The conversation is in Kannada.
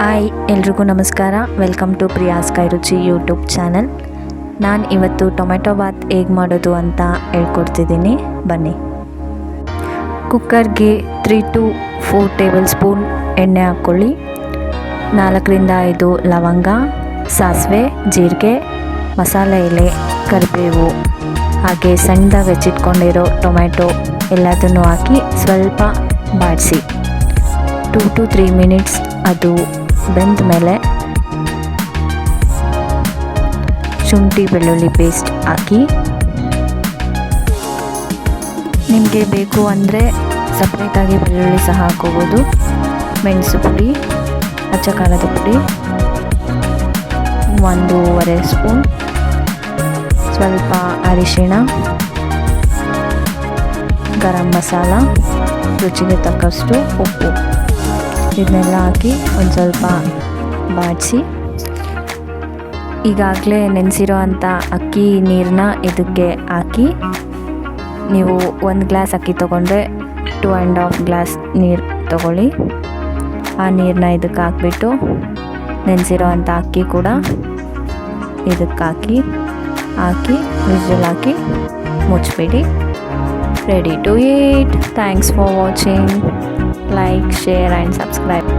ಹಾಯ್ ಎಲ್ರಿಗೂ ನಮಸ್ಕಾರ. Welcome to Priya's Kairuchi YouTube channel. ನಾನು ಇವತ್ತು ಟೊಮೆಟೊ ಬಾತ್ ಹೇಗೆ ಮಾಡೋದು ಅಂತ ಹೇಳ್ಕೊಡ್ತಿದ್ದೀನಿ, ಬನ್ನಿ. ಕುಕ್ಕರ್ಗೆ 3 to 4 ಟೇಬಲ್ ಸ್ಪೂನ್ ಎಣ್ಣೆ ಹಾಕ್ಕೊಳ್ಳಿ. 4-5 ಲವಂಗ, ಸಾಸಿವೆ, ಜೀರಿಗೆ, ಮಸಾಲೆ ಎಲೆ, ಕರಿಬೇವು, ಹಾಗೆ ಸಣ್ಣದಾಗಿ ಹೆಚ್ಚಿಟ್ಕೊಂಡಿರೋ ಟೊಮೆಟೊ ಎಲ್ಲದನ್ನು ಹಾಕಿ ಸ್ವಲ್ಪ ಬಾಡಿಸಿ 2 to 3 ಮಿನಿಟ್ಸ್ ಅದು ಬೆಂದ ಮೇಲೆ ಶುಂಠಿ ಬೆಳ್ಳುಳ್ಳಿ ಪೇಸ್ಟ್ ಹಾಕಿ, ನಿಮಗೆ ಬೇಕು ಅಂದರೆ ಸಪ್ರೇಟಾಗಿ ಬೆಳ್ಳುಳ್ಳಿ ಸಹ ಹಾಕೋಬೋದು. ಮೆಣಸು ಪುಡಿ, ಅಚ್ಚ ಖಾರದ ಪುಡಿ 1.5 ಸ್ಪೂನ್, ಸ್ವಲ್ಪ ಅರಿಶಿಣ, ಗರಂ ಮಸಾಲ, ರುಚಿಗೆ ತಕ್ಕಷ್ಟು ಉಪ್ಪು, ಇದನ್ನೆಲ್ಲ ಹಾಕಿ ಒಂದು ಸ್ವಲ್ಪ ಬಾಡಿಸಿ, ಈಗಾಗಲೇ ನೆನೆಸಿರೋ ಅಂಥ ಅಕ್ಕಿ ನೀರನ್ನ ಇದಕ್ಕೆ ಹಾಕಿ, ನೀವು 1 ಗ್ಲಾಸ್ ಅಕ್ಕಿ ತೊಗೊಂಡ್ರೆ 2.5 ಗ್ಲಾಸ್ ನೀರು ತೊಗೊಳ್ಳಿ. ಆ ನೀರನ್ನ ಇದಕ್ಕೆ ಹಾಕ್ಬಿಟ್ಟು ನೆನೆಸಿರೋ ಅಂಥ ಅಕ್ಕಿ ಕೂಡ ಇದಕ್ಕೆ ಹಾಕಿ ವಿಸಿಲ್ ಹಾಕಿ ಮುಚ್ಚಿಬಿಡಿ. Ready to eat. Thanks for watching. Like, share and subscribe.